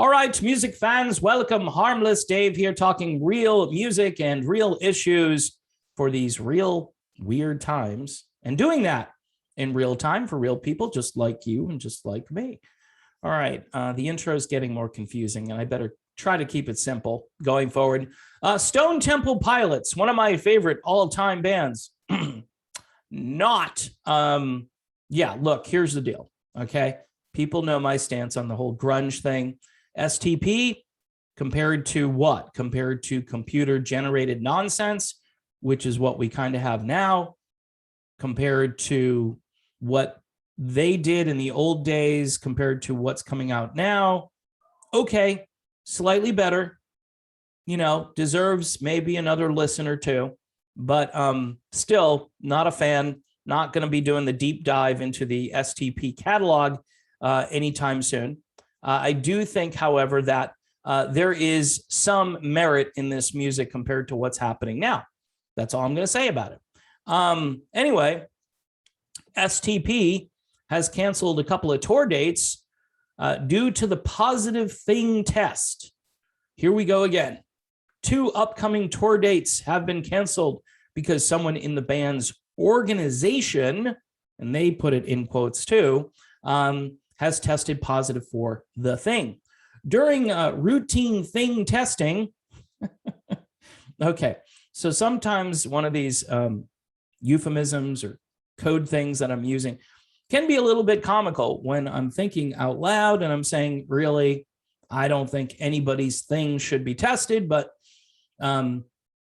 All right, music fans, welcome. Harmless Dave here, talking real music and real issues for these real weird times, and doing that in real time for real people just like you and just like me. All right, the intro is getting more confusing, and I better try to keep it simple going forward. Stone Temple Pilots, one of my favorite all-time bands. Look, here's the deal, okay? People know my stance on the whole grunge thing. STP compared to what? Compared to computer-generated nonsense, which is what we kind of have now, compared to what they did in the old days, compared to what's coming out now. Okay, slightly better, deserves maybe another listen or two, but still not a fan, not going to be doing the deep dive into the STP catalog anytime soon. I do think, however, that there is some merit in this music compared to what's happening now. That's all I'm going to say about it. Anyway, STP has canceled a couple of tour dates due to the positive thing test. Here we go again. 2 upcoming tour dates have been canceled because someone in the band's organization, and they put it in quotes too, has tested positive for the thing. During routine thing testing, okay, so sometimes one of these euphemisms or code things that I'm using can be a little bit comical when I'm thinking out loud and I'm saying, really, I don't think anybody's thing should be tested, but and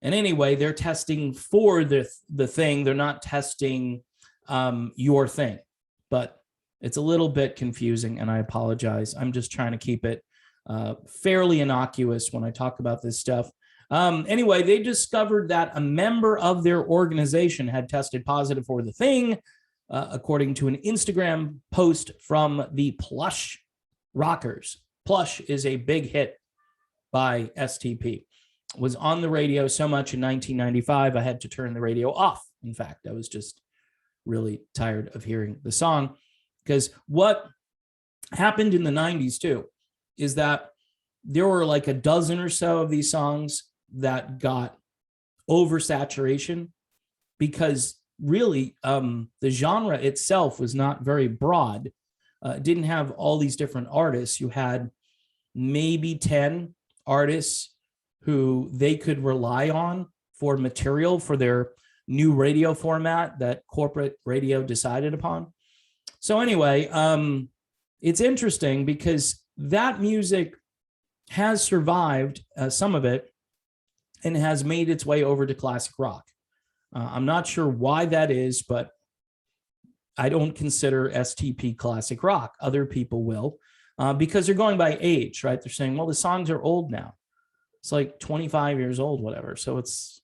anyway, they're testing for the thing. They're not testing your thing, but it's a little bit confusing, and I apologize. I'm just trying to keep it fairly innocuous when I talk about this stuff. Anyway, they discovered that a member of their organization had tested positive for the thing, according to an Instagram post from the Plush Rockers. Plush is a big hit by STP. Was on the radio so much in 1995, I had to turn the radio off. In fact, I was just really tired of hearing the song. Because what happened in the 90s, too, is that there were like a dozen or so of these songs that got oversaturation because really the genre itself was not very broad. It didn't have all these different artists. You had maybe 10 artists who they could rely on for material for their new radio format that corporate radio decided upon. So anyway, it's interesting because that music has survived, some of it, and has made its way over to classic rock. I'm not sure why that is, but I don't consider STP classic rock. Other people will, because they're going by age, right? They're saying, well, the songs are old now. It's like 25 years old, whatever. So it's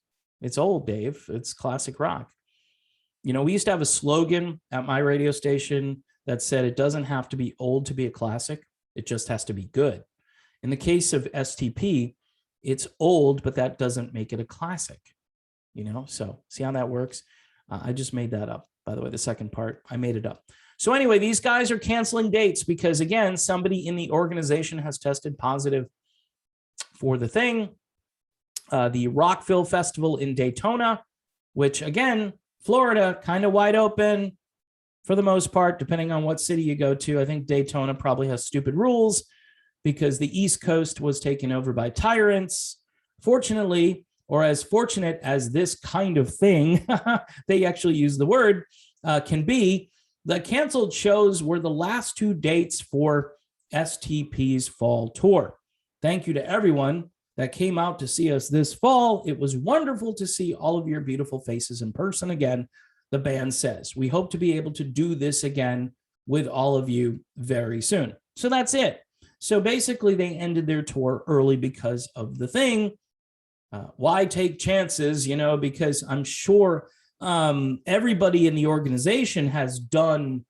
old, Dave. It's classic rock. We used to have a slogan at my radio station that said it doesn't have to be old to be a classic. It just has to be good. In the case of STP, it's old, but that doesn't make it a classic. So see how that works? I just made that up. By the way, the second part, I made it up. So anyway, these guys are canceling dates because, again, somebody in the organization has tested positive for the thing. The Rockville Festival in Daytona, which, again, Florida, kind of wide open for the most part, depending on what city you go to. I think Daytona probably has stupid rules because the East Coast was taken over by tyrants. Fortunately, or as fortunate as this kind of thing, they actually use the word, can be, the canceled shows were the last 2 dates for STP's fall tour. Thank you to everyone that came out to see us this fall. It was wonderful to see all of your beautiful faces in person again, the band says. We hope to be able to do this again with all of you very soon. So that's it. So basically, they ended their tour early because of the thing. Why take chances? Because I'm sure everybody in the organization has done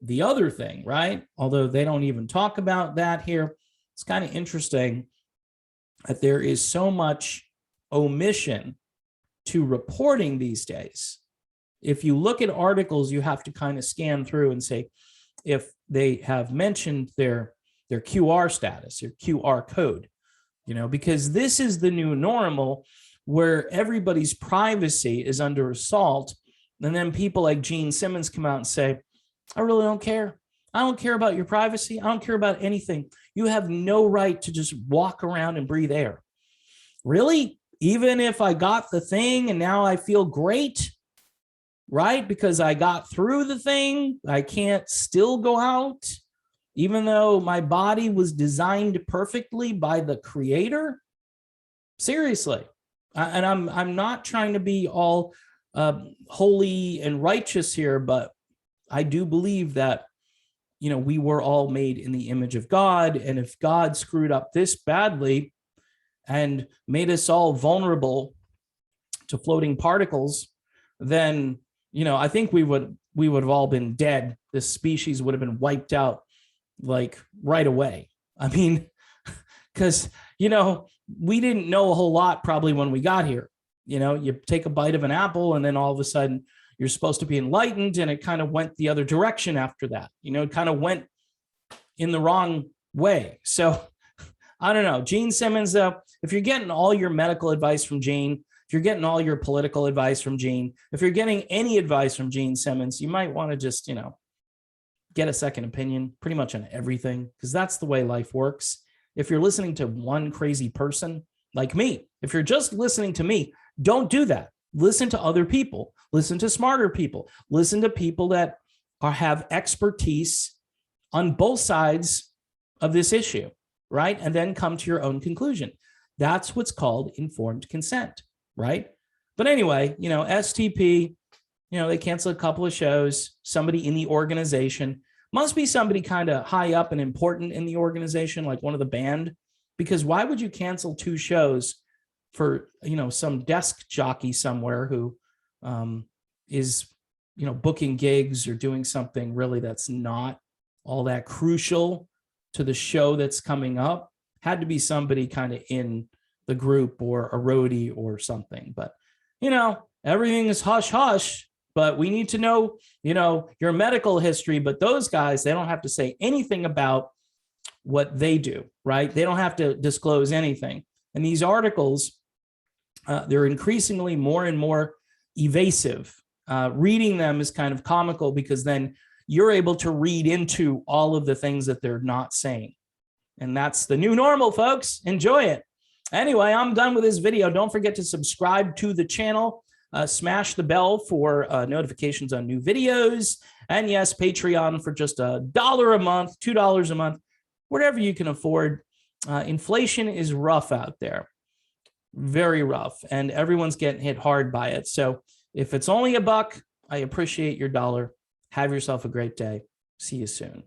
the other thing, right? Although they don't even talk about that here. It's kind of interesting that there is so much omission to reporting these days. If you look at articles, you have to kind of scan through and say if they have mentioned their their QR status, their QR code, because this is the new normal where everybody's privacy is under assault. And then people like Gene Simmons come out and say, I really don't care. I don't care about your privacy. I don't care about anything. You have no right to just walk around and breathe air. Really? Even if I got the thing and now I feel great, right? Because I got through the thing, I can't still go out, even though my body was designed perfectly by the creator? Seriously. And I'm not trying to be all holy and righteous here, but I do believe that, we were all made in the image of God. And if God screwed up this badly and made us all vulnerable to floating particles, then, I think we would have all been dead. This species would have been wiped out like right away. I mean, because, we didn't know a whole lot probably when we got here. You take a bite of an apple and then all of a sudden you're supposed to be enlightened, and it kind of went the other direction after that. It kind of went in the wrong way. So I don't know. Gene Simmons, though, if you're getting all your medical advice from Gene, if you're getting all your political advice from Gene, if you're getting any advice from Gene Simmons, you might want to just, get a second opinion pretty much on everything, because that's the way life works. If you're listening to one crazy person like me, if you're just listening to me, don't do that. Listen to other people. Listen to smarter people. Listen to people that have expertise on both sides of this issue, right? And then come to your own conclusion. That's what's called informed consent, right? But anyway, STP, they canceled a couple of shows. Somebody in the organization, must be somebody kind of high up and important in the organization, like one of the band, because why would you cancel 2 shows for, some desk jockey somewhere who is, booking gigs or doing something really that's not all that crucial to the show that's coming up? Had to be somebody kind of in the group or a roadie or something. But, everything is hush hush, but we need to know, your medical history. But those guys, they don't have to say anything about what they do, right? They don't have to disclose anything. And these articles, they're increasingly more and more evasive. Reading them is kind of comical, because then you're able to read into all of the things that they're not saying. And that's the new normal, folks. Enjoy it. Anyway, I'm done with this video. Don't forget to subscribe to the channel. Smash the bell for notifications on new videos. And yes, Patreon for just $1 a month, $2 a month, whatever you can afford. Inflation is rough out there. Very rough. And everyone's getting hit hard by it. So if it's only $1, I appreciate your dollar. Have yourself a great day. See you soon.